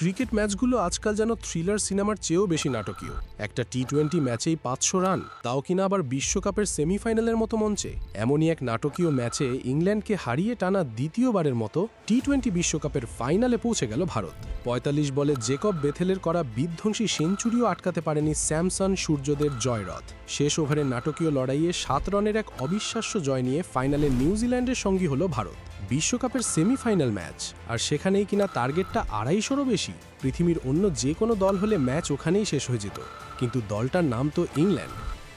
Cricket ম্যাচগুলো আজকাল যেন থ্রিলার সিনেমার চেয়েও বেশি নাটকীয়। একটা টি-20 ম্যাচেই 500 রান, তাও কিনা আবার বিশ্বকাপের সেমিফাইনালের মতো মঞ্চে। এমনই এক নাটকীয় ম্যাচে ইংল্যান্ডকে হারিয়ে টানা দ্বিতীয়বারের মতো টি-20 বিশ্বকাপের ফাইনালে পৌঁছে গেল ভারত। ৪৫ বলে জেকব বেথেলের করা বিধ্বংসী সেঞ্চুরিও আটকাতে পারেনি স্যামসন সূর্যদের জয়রথ। শেষ ওভারের নাটকীয় লড়াইয়ে 7 রানের এক অবিশ্বাস্য জয় নিয়ে ফাইনালে নিউজিল্যান্ডের সঙ্গী হল ভারত। বিশ্বকাপের সেমিফাইনাল ম্যাচ, আর সেখানেই কিনা টার্গেটটা 250রও বেশি। পৃথিবীর অন্য যে কোনো দল হলে ম্যাচ ওখানেই শেষ হয়ে যেত, কিন্তু দলটার নাম তো ইংল্যান্ড।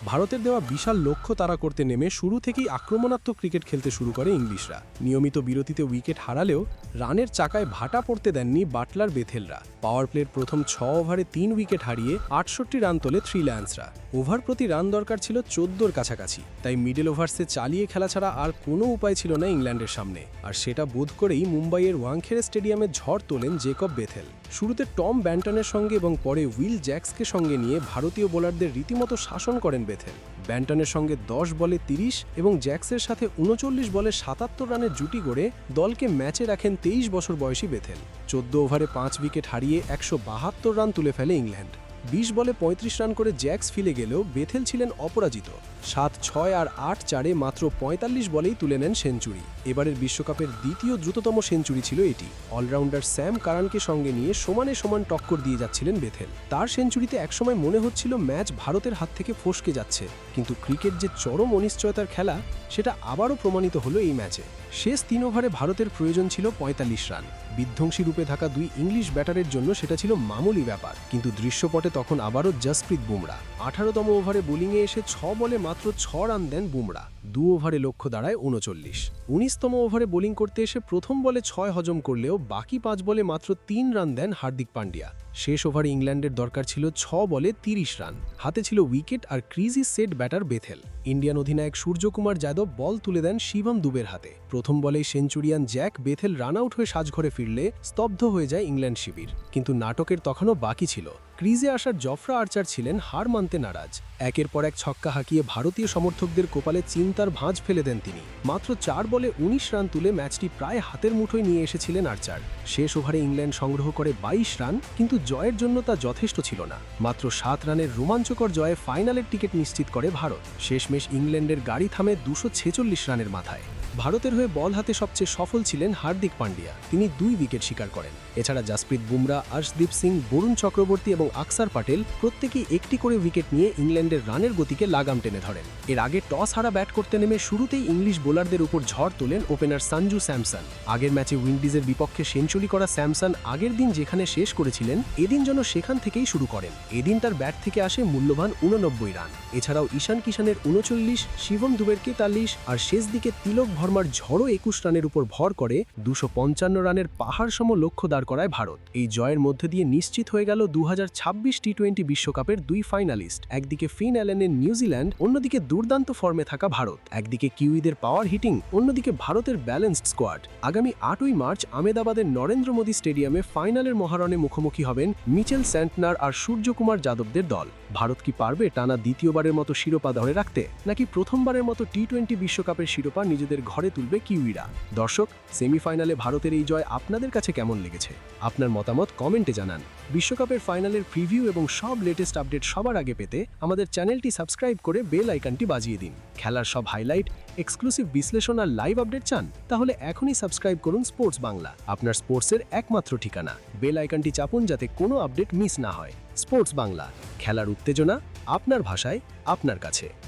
ভারতের দেওয়া বিশাল লক্ষ্য তাড়া করতে নেমে শুরু থেকেই আক্রমণাত্মক ক্রিকেট খেলতে শুরু করে ইংলিশরা। নিয়মিত বিরতিতে উইকেট হারালেও রানের চাকায় ভাটা পড়তে দেননি বাটলার বেথেলরা। পাওয়ার প্লের প্রথম 6 ওভারে 3 উইকেট হারিয়ে 68 রান তোলে থ্রিল্যান্ডসরা। ওভার প্রতি রান দরকার ছিল 14-র কাছাকাছি, তাই মিডল ওভার্সে চালিয়ে খেলা ছাড়া আর কোনো উপায় ছিল না ইংল্যান্ডের সামনে। আর সেটা বোধ করেই মুম্বাইয়ের ওয়াংখেড়ে স্টেডিয়ামে ঝড় তোলেন জেকব বেথেল। শুরুতে টম ব্যান্টনের সঙ্গে এবং পরে উইল জ্যাক্সকে সঙ্গে নিয়ে ভারতীয় বোলারদের রীতিমতো শাসন করেন বেথেল। ব্যান্টনের সঙ্গে 10 বলে 30 এবং জ্যাক্সের সাথে 39 বলে 77 রানের জুটি গড়ে দলকে ম্যাচে রাখেন 23 বছর বয়সী বেথেল। 14 ওভারে 5 উইকেট হারিয়ে 172 রান তুলে ফেলে ইংল্যান্ড। 20 বলে 35 রান করে জ্যাক্স ফিরে গেলেও বেথেল ছিলেন অপরাজিত। 7-6 আর 8-4-এ মাত্র 45 বলেই তুলে নেন সেঞ্চুরি। এবারের বিশ্বকাপের দ্বিতীয় দ্রুততম সেঞ্চুরি ছিল এটি। অলরাউন্ডার স্যাম কারানকে সঙ্গে নিয়ে সমানে সমান টক্কর দিয়ে যাচ্ছিলেন বেথেল। তার সেঞ্চুরিতে একসময় মনে হচ্ছিল ম্যাচ ভারতের হাত থেকে ফসকে যাচ্ছে, কিন্তু ক্রিকেট যে চরম অনিশ্চয়তার খেলা সেটা আবারও প্রমাণিত হলো এই ম্যাচে। শেষ 3 ওভারে ভারতের প্রয়োজন ছিল 45 রান। বিধ্বংসী রূপে থাকা 2 ইংলিশ ব্যাটারের জন্য সেটা ছিল মামুলি ব্যাপার, কিন্তু দৃশ্যপটে তখন আবারও জসপ্রীত বুমরা। 18তম ওভারে বোলিংয়ে এসে 6 বলে মাত্র 6 রান দেন বুমরা। 2 ওভারে লক্ষ্য দাঁড়ায় 39। 19তম ওভারে বোলিং করতে এসে প্রথম বলে 6 হজম করলেও বাকি 5 বলে মাত্র 3 রান দেন হার্দিক পান্ডিয়া। শেষ ওভারে ইংল্যান্ডের দরকার ছিল 6 বলে 30 রান। হাতে ছিল উইকেট আর ক্রিজি সেট ব্যাটার বেথেল। ইন্ডিয়ান অধিনায়ক সূর্যকুমার যাদব বল তুলে দেন শিবম দুবের হাতে। প্রথম বলেই centurion Jack Bethell run out হয়ে সাজঘরে ফিরলে স্তব্ধ হয়ে যায় ইংল্যান্ড শিবির। কিন্তু নাটকের তখনও বাকি ছিল। ক্রিজে আসার জফরা আর্চার ছিলেন হার মানতে নারাজ। একের পর এক ছক্কা হাঁকিয়ে ভারতীয় সমর্থকদের কপালে চিন্তার ভাঁজ ফেলে দেন তিনি। মাত্র 4 বলে 19 রান তুলে ম্যাচটি প্রায় হাতের মুঠোয় নিয়ে এসেছিলেন আর্চার। শেষ ওভারে ইংল্যান্ড সংগ্রহ করে 22 রান, কিন্তু জয়ের জন্য তা যথেষ্ট ছিল না। মাত্র 7 রানের রোমাঞ্চকর জয়ে ফাইনালের টিকিট নিশ্চিত করে ভারত। শেষমেশ ইংল্যান্ডের গাড়ি থামে 246 রানের মাথায়। ভারতের হয়ে বল হাতে সবচেয়ে সফল ছিলেন হার্দিক পান্ডিয়া। তিনি 2 উইকেট শিকার করেন। এছাড়া জসপ্রীত বুমরা, অর্শদীপ সিং, বরুণ চক্রবর্তী এবং আকসার পাটেল প্রত্যেকেই একটি করে উইকেট নিয়ে ইংল্যান্ডের রানের গতিকে লাগাম টেনে ধরেন। এর আগে টস হারা ব্যাট করতে নেমে শুরুতেই ইংলিশ বোলারদের উপর ঝড় তোলেন ওপেনার সঞ্জু স্যামসন। আগের ম্যাচে উইন্ডিজের বিপক্ষে সেঞ্চুরি করা স্যামসন আগের দিন যেখানে শেষ করেছিলেন এদিন যেন সেখান থেকেই শুরু করেন। এদিন তার ব্যাট থেকে আসে মূল্যবান 89 রান। এছাড়াও ঈশান কিষানের 39, শিবম দুবের 43 আর শেষ দিকে তিলক ভর্মার ঝড়ো 21 রানের উপর ভর করে 255 রানের পাহাড় সম লক্ষ্য দাঁড় করায় ভারত। এই জয়ের মধ্যে দিয়ে নিশ্চিত হয়ে গেল 2026 টি-20 বিশ্বকাপের 2 ফাইনালিস্ট। একদিকে ফিন অ্যালেনের নিউজিল্যান্ড, অন্যদিকে দুর্দান্ত ফর্মে থাকা ভারত। একদিকে কিউইদের পাওয়ার হিটিং, অন্যদিকে ভারতের ব্যালেন্সড স্কোয়াড। আগামী 8ই মার্চ আহমেদাবাদের নরেন্দ্র মোদী স্টেডিয়ামে ফাইনালের মহারণে মুখোমুখি হবেন মিচেল স্যান্টনার আর সূর্যকুমার যাদবদের দল। ভারত কি পারবে টানা দ্বিতীয়বারের মতো শিরোপা ধরে রাখতে, নাকি প্রথমবারের মতো টি-20 বিশ্বকাপের শিরোপা নিজেদের ঘরে তুলবে কিউইরা? দর্শক, সেমিফাইনালে ভারতের এই জয় আপনাদের কাছে কেমন লেগেছে? আপনার মতামত কমেন্টে জানান। বিশ্বকাপের ফাইনালের প্রিভিউ এবং সব লেটেস্ট আপডেট সবার আগে পেতে আমাদের চ্যানেলটি সাবস্ক্রাইব করে বেল আইকনটি বাজিয়ে দিন। খেলার সব হাইলাইট, এক্সক্লুসিভ বিশ্লেষণ আর লাইভ আপডেট চান? তাহলে এখনই সাবস্ক্রাইব করুন স্পোর্টস বাংলা, আপনার স্পোর্টসের একমাত্র ঠিকানা। বেল আইকনটি চাপুন যাতে কোনো আপডেট মিস না হয়। স্পোর্টস বাংলা, খেলার উত্তেজনা আপনার ভাষায়, আপনার কাছে।